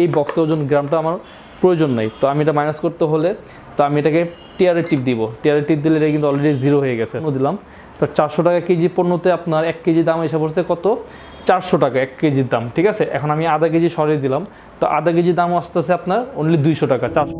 এই বক্সের ওজন গ্রামটা আমার প্রয়োজন নাই। তো আমি এটা মাইনাস করতে হলে তো আমি এটাকে টিয়ারের টিপ দিব। টিয়ারের টিপ দিলে এটা কিন্তু অলরেডি জিরো হয়ে গেছে, দিলাম। তো 400 টাকা কেজি পণ্যতে আপনার 1 কেজি দাম এসে পড়ছে কত? 400 টাকা 1 কেজির দাম, ঠিক আছে। এখন আমি আধা কেজি সরিয়ে দিলাম, তো আধা কেজি দাম আসতেছে আপনার অনলি 200 টাকা। 400।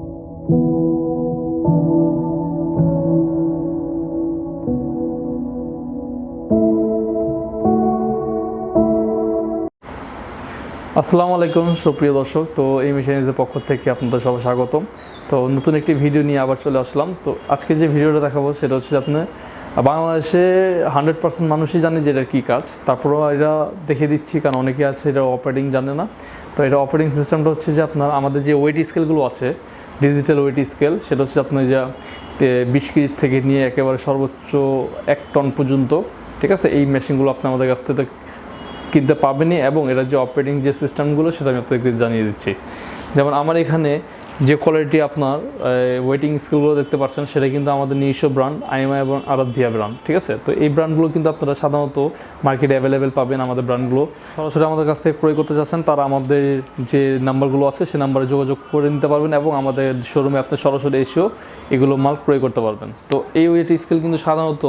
আসসালামু আলাইকুম সুপ্রিয় দর্শক, তো এই মেশিনের পক্ষ থেকে আপনাদের সবাই স্বাগতম। তো নতুন একটি ভিডিও নিয়ে আবার চলে আসলাম। তো আজকে যে ভিডিওটা দেখাবো সেটা হচ্ছে আপনার বাংলাদেশে 100% মানুষই জানে যে এটার কী কাজ, তারপরেও এটা দেখে দিচ্ছি কারণ অনেকে আছে এটা অপারেটিং জানে না। তো এটা অপারেটিং সিস্টেমটা হচ্ছে যে আপনার আমাদের যে ওয়েট স্কেলগুলো আছে, ডিজিটাল ওয়েট স্কেল, সেটা হচ্ছে আপনার যা 20 কেজি থেকে নিয়ে একেবারে সর্বোচ্চ 1 টন পর্যন্ত, ঠিক আছে। এই মেশিনগুলো আপনি আমাদের কাছ থেকে কিনতে পাবেনই, এবং এটা যে অপারেটিং যে সিস্টেমগুলো সেটা আমি আপনাদেরকে জানিয়ে দিচ্ছি। যেমন আমার এখানে যে কোয়ালিটি আপনার ওয়েটিং স্কেলগুলো দেখতে পাচ্ছেন সেটা কিন্তু আমাদের নিজস্ব ব্র্যান্ড আইএমআই এবং আরাধ্যা ব্র্যান্ড, ঠিক আছে। তো এই ব্র্যান্ডগুলো কিন্তু আপনারা সাধারণত মার্কেটে অ্যাভেলেবেল পাবেন। আমাদের ব্র্যান্ডগুলো সরাসরি আমাদের কাছ থেকে ক্রয় করতে চাচ্ছেন তারা আমাদের যে নাম্বারগুলো আছে সেই নাম্বারে যোগাযোগ করে নিতে পারবেন, এবং আমাদের শোরুমে আপনি সরাসরি এসেও এগুলো মাল ক্রয় করতে পারবেন। তো এই ওয়েট স্কেল কিন্তু সাধারণত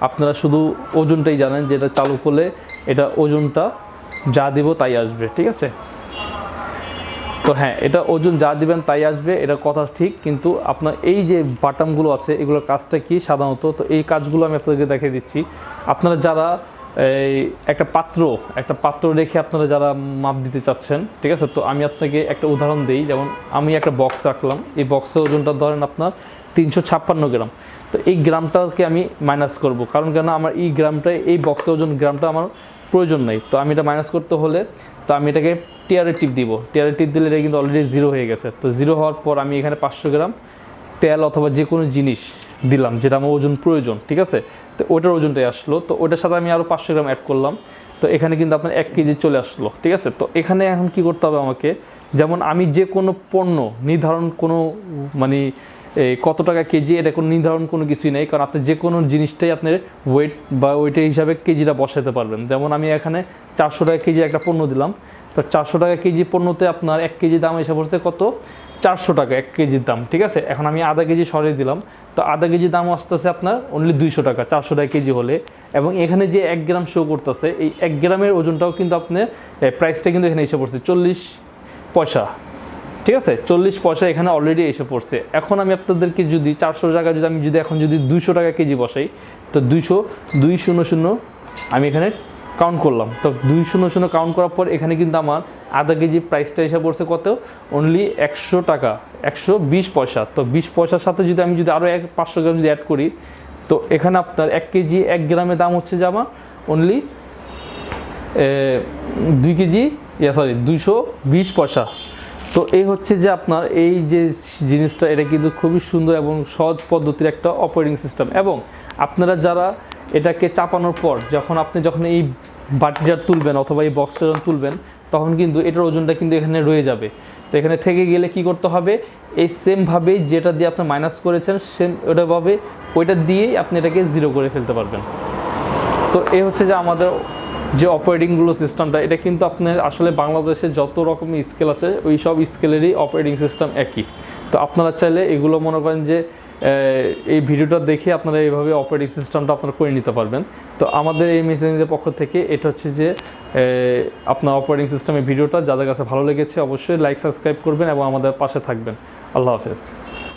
আপনারা শুধু ওজনটাই জানেন যে এটা চালু করলে এটা ওজনটা যা দিব তাই আসবে, ঠিক আছে। তো হ্যাঁ, এটা ওজন যা দিবেন তাই আসবে, এটা কথা ঠিক। কিন্তু আপনার এই যে বাটামগুলো আছে এগুলোর কাজটা কি সাধারণত, তো এই কাজগুলো আমি আপনাদেরকে দেখিয়ে দিচ্ছি। আপনারা যারা এই একটা পাত্র রেখে আপনারা যারা মাপ দিতে চাচ্ছেন, ঠিক আছে। তো আমি আপনাকে একটা উদাহরণ দিই। যেমন আমি একটা বক্স রাখলাম, এই বক্সের ওজনটা ধরেন আপনার 356 গ্রাম। তো এই গ্রামটাকে আমি মাইনাস করব, কারণ কেন আমার এই গ্রামটায় এই বক্সের ওজন গ্রামটা আমার প্রয়োজন নেই। তো আমি এটা মাইনাস করতে হলে তো আমি এটাকে টিয়ারের টিপ দিব। টিয়ারের টিপ দিলে এটা কিন্তু অলরেডি জিরো হয়ে গেছে। তো জিরো হওয়ার পর আমি এখানে 500 গ্রাম তেল অথবা যে কোনো জিনিস দিলাম যেটা আমার ওজন প্রয়োজন, ঠিক আছে। তো ওটার ওজনটাই আসলো। তো ওটার সাথে আমি আরও 500 গ্রাম অ্যাড করলাম। তো এখানে কিন্তু আপনার 1 কেজি চলে আসলো, ঠিক আছে। তো এখানে এখন কি করতে হবে আমাকে, যেমন আমি যে কোনো পণ্য নির্ধারণ কোনো মানে কত টাকা কেজি এটা কোনো নির্ধারণ কোনো কিছুই নেই, কারণ আপনি যে কোনো জিনিসটাই আপনার ওয়েট বা ওয়েটের হিসাবে কেজিটা বসাতে পারবেন। যেমন আমি এখানে 400 টাকা কেজি একটা পণ্য দিলাম। তো 400 টাকা কেজি পণ্যতে আপনার 1 কেজি দাম এসে পড়ছে কত? 400 টাকা 1 কেজির দাম, ঠিক আছে। এখন আমি আধা কেজি সরিয়ে দিলাম, তো আধা কেজি দাম আসতেছে আপনার অনলি 200 টাকা 400 টাকা কেজি হলে। এবং এখানে যে 1 গ্রাম শো করতেছে, এই 1 গ্রামের ওজনটাও কিন্তু আপনার প্রাইসটা কিন্তু এখানে এসে পড়ছে 40 পয়সা, ঠিক আছে। 40 পয়সা এখানে অলরেডি এসে পড়ছে। এখন আমি আপনাদেরকে যদি 400 টাকা যদি আমি এখন যদি 200 টাকা কেজি বসাই, তো 200 আমি এখানে কাউন্ট করলাম। তো 200 কাউন্ট করার পর এখানে কিন্তু আমার আধা কেজি প্রাইসটা এসে পড়ছে কত? অনলি 100 টাকা 120 পয়সা। তো 20 পয়সার সাথে যদি আমি আরও 500 গ্রাম যদি অ্যাড করি, তো এখানে আপনার 1 কেজি 1 গ্রামের দাম হচ্ছে যে আমার অনলি 2 কেজি 220 পয়সা। তো এই হচ্ছে যে আপনার এই যে জিনিসটা, এটা কিন্তু খুবই সুন্দর এবং সহজ পদ্ধতির একটা অপারেটিং সিস্টেম। এবং আপনারা যারা এটাকে চাপানোর পর যখন এই বাটিটা তুলবেন অথবা এই বক্সটা যখন তুলবেন, তখন কিন্তু এটার ওজনটা কিন্তু এখানে রয়ে যাবে। তো এখানে থেকে গেলে কি করতে হবে, এই সেমভাবেই যেটা দিয়ে আপনি মাইনাস করেছেন সেম ওটাভাবে ওইটা দিয়েই আপনি এটাকে জিরো করে ফেলতে পারবেন। তো এই হচ্ছে যে আমাদের যে অপারেটিংগুলো সিস্টেমটা, এটা কিন্তু আপনার আসলে বাংলাদেশে যত রকমের স্কেল আছে ওই সব স্কেলেরই অপারেটিং সিস্টেম একই। তো আপনারা চাইলে এগুলো মনে করেন যে এই ভিডিওটা দেখে আপনারা এইভাবে অপারেটিং সিস্টেমটা আপনারা করে নিতে পারবেন। তো আমাদের এই মেশিনের পক্ষ থেকে এটা হচ্ছে যে আপনার অপারেটিং সিস্টেমের ভিডিওটা যাদের কাছে ভালো লেগেছে অবশ্যই লাইক সাবস্ক্রাইব করবেন এবং আমাদের পাশে থাকবেন। আল্লাহ হাফেজ।